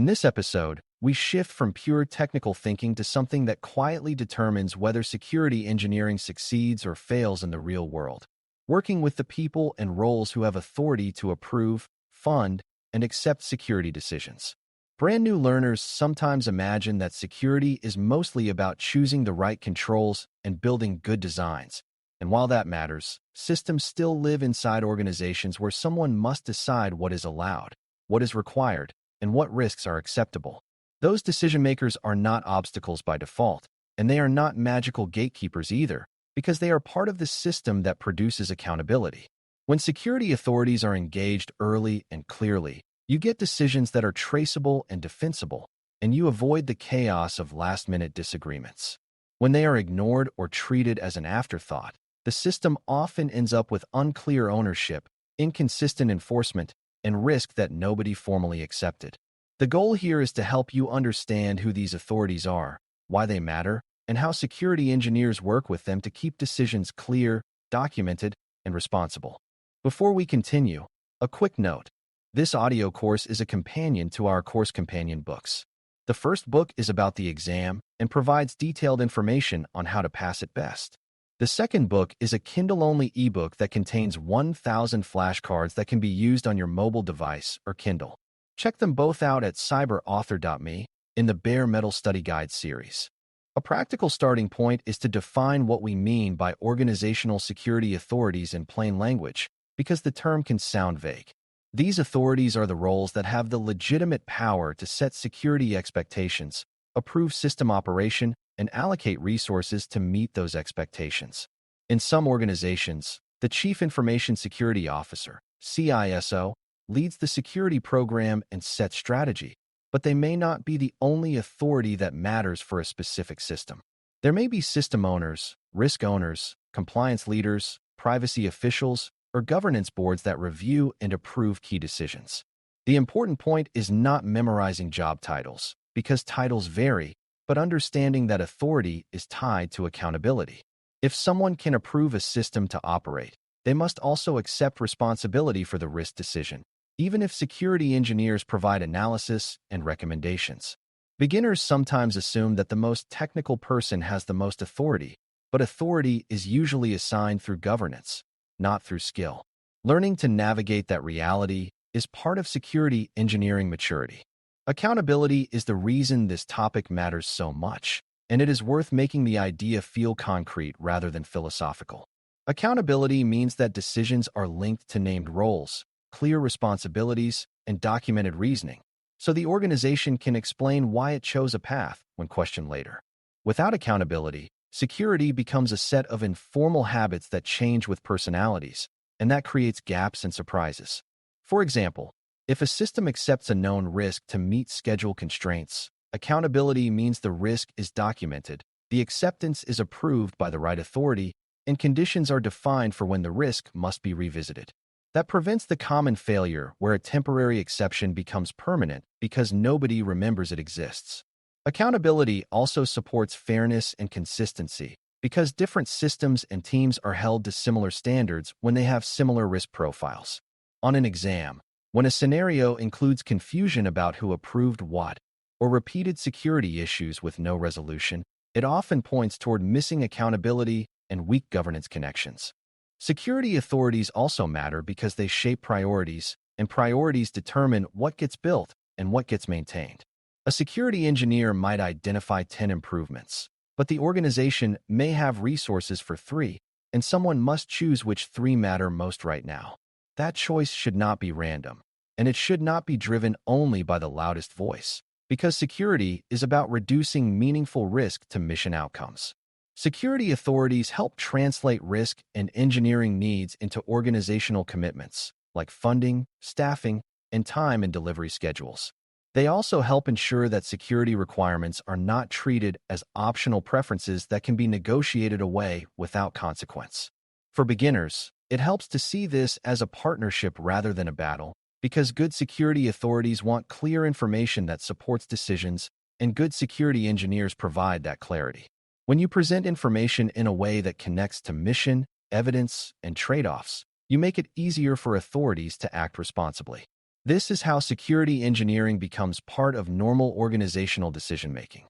In this episode, we shift from pure technical thinking to something that quietly determines whether security engineering succeeds or fails in the real world. Working with the people and roles who have authority to approve, fund, and accept security decisions. Brand new learners sometimes imagine that security is mostly about choosing the right controls and building good designs. And while that matters, systems still live inside organizations where someone must decide what is allowed, what is required, and what risks are acceptable. Those decision-makers are not obstacles by default, and they are not magical gatekeepers either, because they are part of the system that produces accountability. When security authorities are engaged early and clearly, you get decisions that are traceable and defensible, and you avoid the chaos of last-minute disagreements. When they are ignored or treated as an afterthought, the system often ends up with unclear ownership, inconsistent enforcement, and risk that nobody formally accepted. The goal here is to help you understand who these authorities are, why they matter, and how security engineers work with them to keep decisions clear, documented, and responsible. Before we continue, a quick note. This audio course is a companion to our course companion books. The first book is about the exam and provides detailed information on how to pass it best. The second book is a Kindle-only ebook that contains 1,000 flashcards that can be used on your mobile device or Kindle. Check them both out at cyber.author.me in the Bare Metal Study Guide series. A practical starting point is to define what we mean by organizational security authorities in plain language, because the term can sound vague. These authorities are the roles that have the legitimate power to set security expectations, approve system operation, and allocate resources to meet those expectations. In some organizations, the Chief Information Security Officer, CISO, leads the security program and sets strategy, but they may not be the only authority that matters for a specific system. There may be system owners, risk owners, compliance leaders, privacy officials, or governance boards that review and approve key decisions. The important point is not memorizing job titles, because titles vary, but understanding that authority is tied to accountability. If someone can approve a system to operate, they must also accept responsibility for the risk decision, even if security engineers provide analysis and recommendations. Beginners sometimes assume that the most technical person has the most authority, but authority is usually assigned through governance, not through skill. Learning to navigate that reality is part of security engineering maturity. Accountability is the reason this topic matters so much, and it is worth making the idea feel concrete rather than philosophical. Accountability means that decisions are linked to named roles, clear responsibilities, and documented reasoning, so the organization can explain why it chose a path when questioned later. Without accountability, security becomes a set of informal habits that change with personalities, and that creates gaps and surprises. For example, if a system accepts a known risk to meet schedule constraints, accountability means the risk is documented, the acceptance is approved by the right authority, and conditions are defined for when the risk must be revisited. That prevents the common failure where a temporary exception becomes permanent because nobody remembers it exists. Accountability also supports fairness and consistency because different systems and teams are held to similar standards when they have similar risk profiles. On an exam, when a scenario includes confusion about who approved what, or repeated security issues with no resolution, it often points toward missing accountability and weak governance connections. Security authorities also matter because they shape priorities, and priorities determine what gets built and what gets maintained. A security engineer might identify 10 improvements, but the organization may have resources for 3, and someone must choose which 3 matter most right now. That choice should not be random, and it should not be driven only by the loudest voice, because security is about reducing meaningful risk to mission outcomes. Security authorities help translate risk and engineering needs into organizational commitments, like funding, staffing, and time and delivery schedules. They also help ensure that security requirements are not treated as optional preferences that can be negotiated away without consequence. For beginners, it helps to see this as a partnership rather than a battle, because good security authorities want clear information that supports decisions, and good security engineers provide that clarity. When you present information in a way that connects to mission, evidence, and trade-offs, you make it easier for authorities to act responsibly. This is how security engineering becomes part of normal organizational decision-making.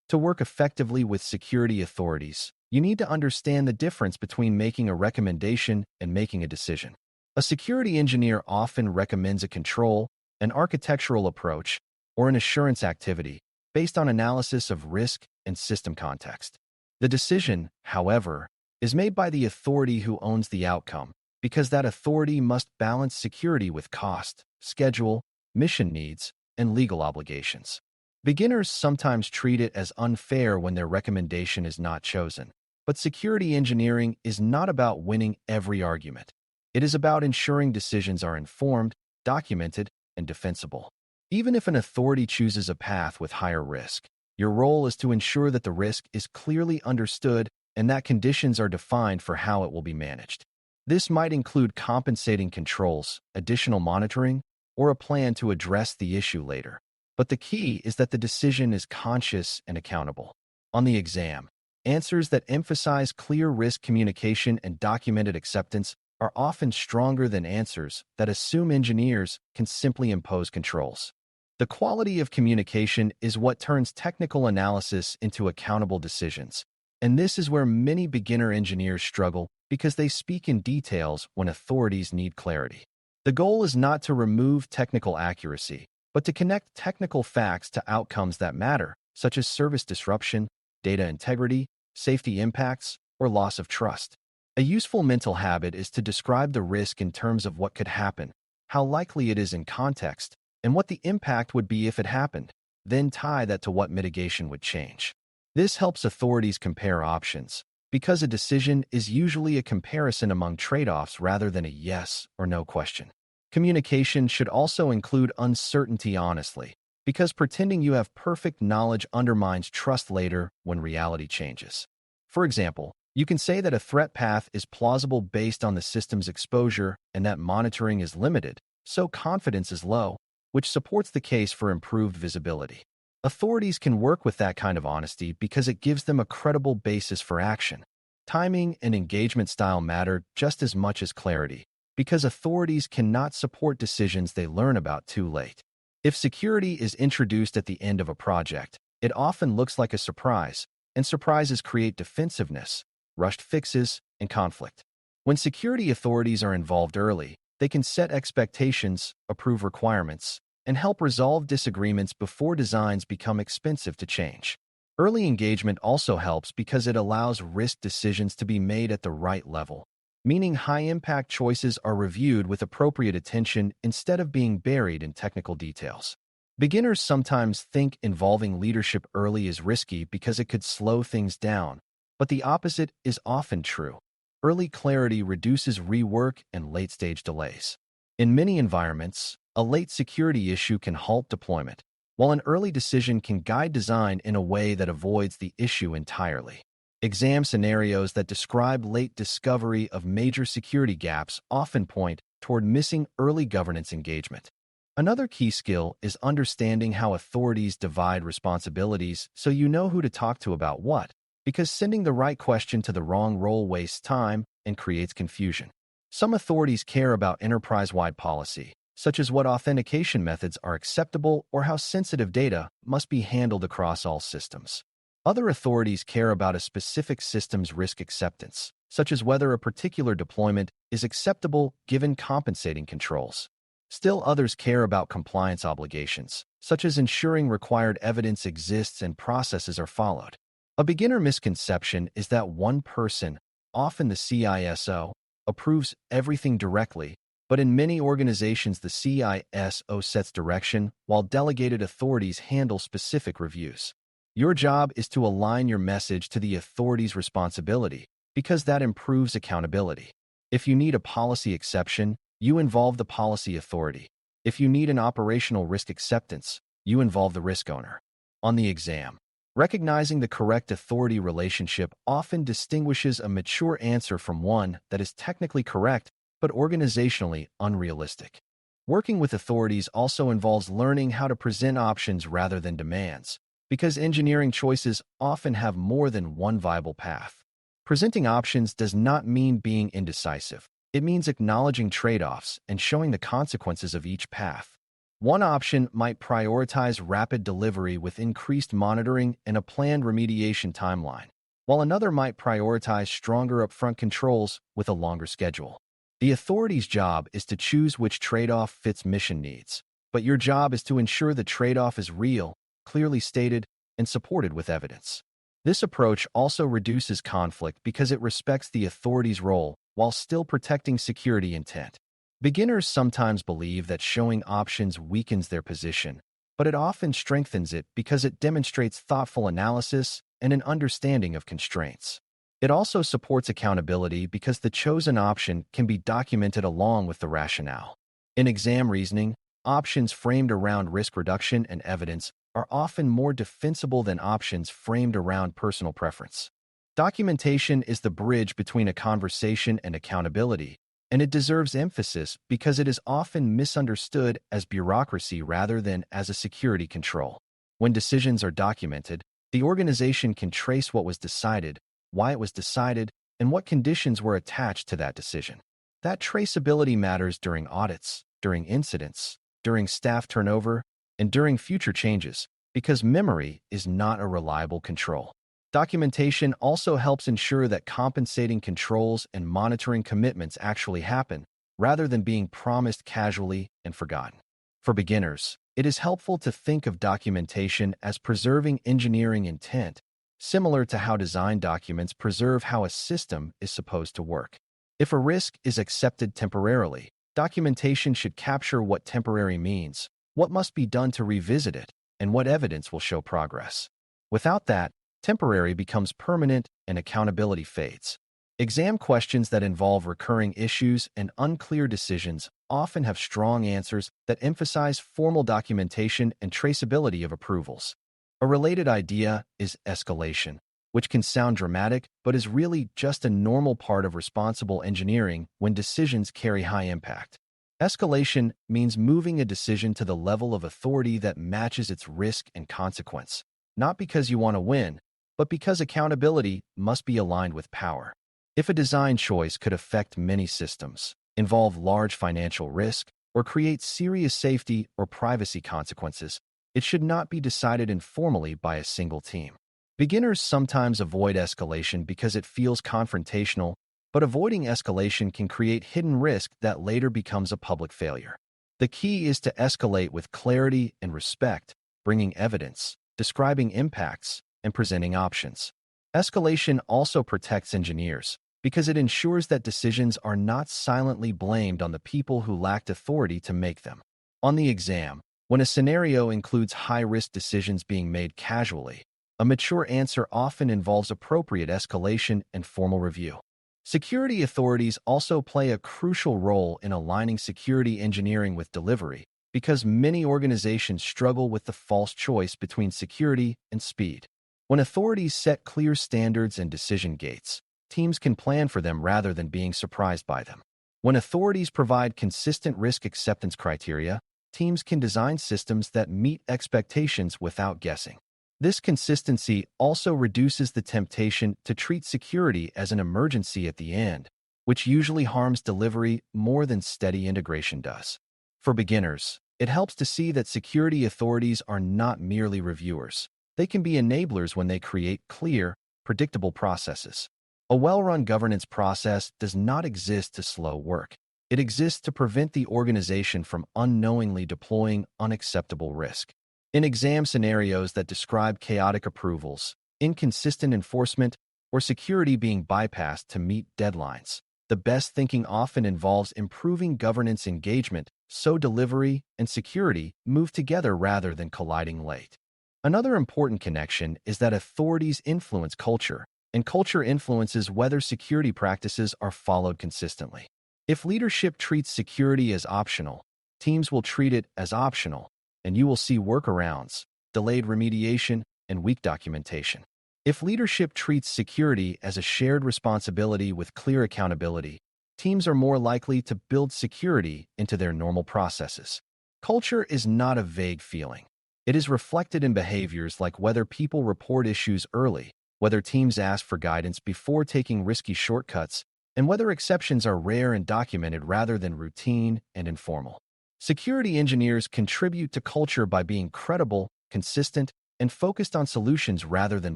To work effectively with security authorities, you need to understand the difference between making a recommendation and making a decision. A security engineer often recommends a control, an architectural approach, or an assurance activity based on analysis of risk and system context. The decision, however, is made by the authority who owns the outcome, because that authority must balance security with cost, schedule, mission needs, and legal obligations. Beginners sometimes treat it as unfair when their recommendation is not chosen. But security engineering is not about winning every argument. It is about ensuring decisions are informed, documented, and defensible. Even if an authority chooses a path with higher risk, your role is to ensure that the risk is clearly understood and that conditions are defined for how it will be managed. This might include compensating controls, additional monitoring, or a plan to address the issue later. But the key is that the decision is conscious and accountable. On the exam, answers that emphasize clear risk communication and documented acceptance are often stronger than answers that assume engineers can simply impose controls. The quality of communication is what turns technical analysis into accountable decisions. And this is where many beginner engineers struggle because they speak in details when authorities need clarity. The goal is not to remove technical accuracy, but to connect technical facts to outcomes that matter, such as service disruption, data integrity, safety impacts, or loss of trust. A useful mental habit is to describe the risk in terms of what could happen, how likely it is in context, and what the impact would be if it happened, then tie that to what mitigation would change. This helps authorities compare options, because a decision is usually a comparison among trade-offs rather than a yes or no question. Communication should also include uncertainty honestly, because pretending you have perfect knowledge undermines trust later when reality changes. For example, you can say that a threat path is plausible based on the system's exposure and that monitoring is limited, so confidence is low, which supports the case for improved visibility. Authorities can work with that kind of honesty because it gives them a credible basis for action. Timing and engagement style matter just as much as clarity, because authorities cannot support decisions they learn about too late. If security is introduced at the end of a project, it often looks like a surprise, and surprises create defensiveness, rushed fixes, and conflict. When security authorities are involved early, they can set expectations, approve requirements, and help resolve disagreements before designs become expensive to change. Early engagement also helps because it allows risk decisions to be made at the right level, meaning high-impact choices are reviewed with appropriate attention instead of being buried in technical details. Beginners sometimes think involving leadership early is risky because it could slow things down, but the opposite is often true. Early clarity reduces rework and late-stage delays. In many environments, a late security issue can halt deployment, while an early decision can guide design in a way that avoids the issue entirely. Exam scenarios that describe late discovery of major security gaps often point toward missing early governance engagement. Another key skill is understanding how authorities divide responsibilities so you know who to talk to about what, because sending the right question to the wrong role wastes time and creates confusion. Some authorities care about enterprise-wide policy, such as what authentication methods are acceptable or how sensitive data must be handled across all systems. Other authorities care about a specific system's risk acceptance, such as whether a particular deployment is acceptable given compensating controls. Still, others care about compliance obligations, such as ensuring required evidence exists and processes are followed. A beginner misconception is that one person, often the CISO, approves everything directly, but in many organizations the CISO sets direction while delegated authorities handle specific reviews. Your job is to align your message to the authority's responsibility, because that improves accountability. If you need a policy exception, you involve the policy authority. If you need an operational risk acceptance, you involve the risk owner. On the exam, recognizing the correct authority relationship often distinguishes a mature answer from one that is technically correct but organizationally unrealistic. Working with authorities also involves learning how to present options rather than demands, because engineering choices often have more than one viable path. Presenting options does not mean being indecisive. It means acknowledging trade-offs and showing the consequences of each path. One option might prioritize rapid delivery with increased monitoring and a planned remediation timeline, while another might prioritize stronger upfront controls with a longer schedule. The authority's job is to choose which trade-off fits mission needs, but your job is to ensure the trade-off is real, clearly stated, and supported with evidence. This approach also reduces conflict because it respects the authority's role while still protecting security intent. Beginners sometimes believe that showing options weakens their position, but it often strengthens it because it demonstrates thoughtful analysis and an understanding of constraints. It also supports accountability because the chosen option can be documented along with the rationale. In exam reasoning, options framed around risk reduction and evidence are often more defensible than options framed around personal preference. Documentation is the bridge between a conversation and accountability, and it deserves emphasis because it is often misunderstood as bureaucracy rather than as a security control. When decisions are documented, the organization can trace what was decided, why it was decided, and what conditions were attached to that decision. That traceability matters during audits, during incidents, during staff turnover, and during future changes, because memory is not a reliable control. Documentation also helps ensure that compensating controls and monitoring commitments actually happen, rather than being promised casually and forgotten. For beginners, it is helpful to think of documentation as preserving engineering intent, similar to how design documents preserve how a system is supposed to work. If a risk is accepted temporarily, documentation should capture what temporary means, what must be done to revisit it, and what evidence will show progress. Without that, temporary becomes permanent and accountability fades. Exam questions that involve recurring issues and unclear decisions often have strong answers that emphasize formal documentation and traceability of approvals. A related idea is escalation, which can sound dramatic but is really just a normal part of responsible engineering when decisions carry high impact. Escalation means moving a decision to the level of authority that matches its risk and consequence, not because you want to win, but because accountability must be aligned with power. If a design choice could affect many systems, involve large financial risk, or create serious safety or privacy consequences, it should not be decided informally by a single team. Beginners sometimes avoid escalation because it feels confrontational, but avoiding escalation can create hidden risk that later becomes a public failure. The key is to escalate with clarity and respect, bringing evidence, describing impacts, and presenting options. Escalation also protects engineers because it ensures that decisions are not silently blamed on the people who lacked authority to make them. On the exam, when a scenario includes high-risk decisions being made casually, a mature answer often involves appropriate escalation and formal review. Security authorities also play a crucial role in aligning security engineering with delivery because many organizations struggle with the false choice between security and speed. When authorities set clear standards and decision gates, teams can plan for them rather than being surprised by them. When authorities provide consistent risk acceptance criteria, teams can design systems that meet expectations without guessing. This consistency also reduces the temptation to treat security as an emergency at the end, which usually harms delivery more than steady integration does. For beginners, it helps to see that security authorities are not merely reviewers. They can be enablers when they create clear, predictable processes. A well-run governance process does not exist to slow work. It exists to prevent the organization from unknowingly deploying unacceptable risk. In exam scenarios that describe chaotic approvals, inconsistent enforcement, or security being bypassed to meet deadlines, the best thinking often involves improving governance engagement so delivery and security move together rather than colliding late. Another important connection is that authorities influence culture, and culture influences whether security practices are followed consistently. If leadership treats security as optional, teams will treat it as optional, and you will see workarounds, delayed remediation, and weak documentation. If leadership treats security as a shared responsibility with clear accountability, teams are more likely to build security into their normal processes. Culture is not a vague feeling. It is reflected in behaviors like whether people report issues early, whether teams ask for guidance before taking risky shortcuts, and whether exceptions are rare and documented rather than routine and informal. Security engineers contribute to culture by being credible, consistent, and focused on solutions rather than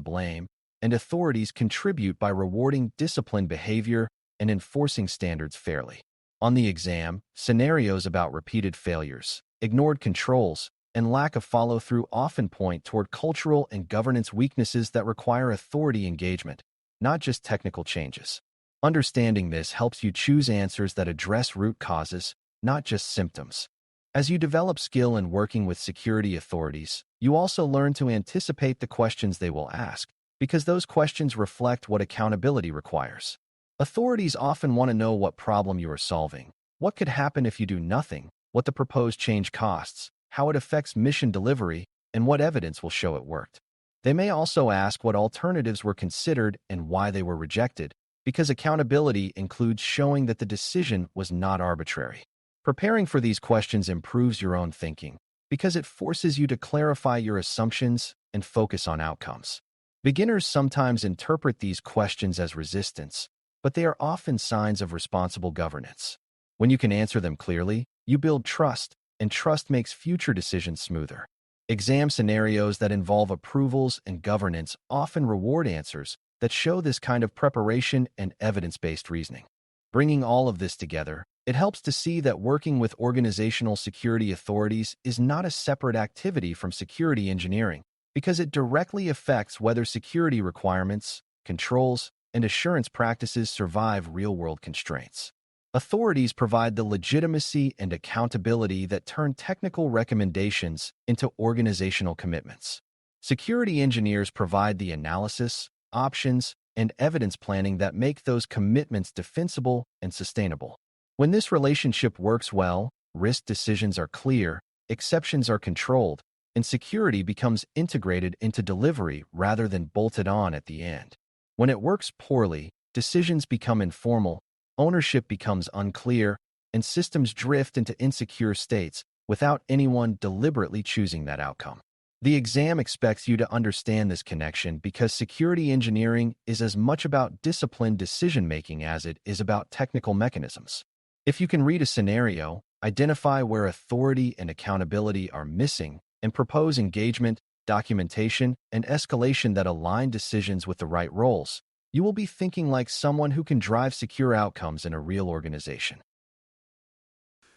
blame, and authorities contribute by rewarding disciplined behavior and enforcing standards fairly. On the exam, scenarios about repeated failures, ignored controls, and lack of follow-through often point toward cultural and governance weaknesses that require authority engagement, not just technical changes. Understanding this helps you choose answers that address root causes, not just symptoms. As you develop skill in working with security authorities, you also learn to anticipate the questions they will ask, because those questions reflect what accountability requires. Authorities often want to know what problem you are solving, what could happen if you do nothing, what the proposed change costs, how it affects mission delivery, and what evidence will show it worked. They may also ask what alternatives were considered and why they were rejected, because accountability includes showing that the decision was not arbitrary. Preparing for these questions improves your own thinking, because it forces you to clarify your assumptions and focus on outcomes. Beginners sometimes interpret these questions as resistance, but they are often signs of responsible governance. When you can answer them clearly, you build trust, and trust makes future decisions smoother. Exam scenarios that involve approvals and governance often reward answers that show this kind of preparation and evidence-based reasoning. Bringing all of this together, it helps to see that working with organizational security authorities is not a separate activity from security engineering, because it directly affects whether security requirements, controls, and assurance practices survive real-world constraints. Authorities provide the legitimacy and accountability that turn technical recommendations into organizational commitments. Security engineers provide the analysis, options, and evidence planning that make those commitments defensible and sustainable. When this relationship works well, risk decisions are clear, exceptions are controlled, and security becomes integrated into delivery rather than bolted on at the end. When it works poorly, decisions become informal, ownership becomes unclear, and systems drift into insecure states without anyone deliberately choosing that outcome. The exam expects you to understand this connection because security engineering is as much about disciplined decision-making as it is about technical mechanisms. If you can read a scenario, identify where authority and accountability are missing, and propose engagement, documentation, and escalation that align decisions with the right roles, you will be thinking like someone who can drive secure outcomes in a real organization.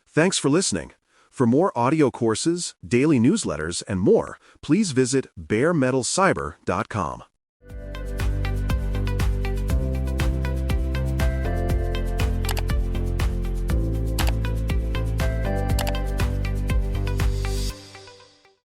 Thanks for listening. For more audio courses, daily newsletters, and more, please visit baremetalcyber.com.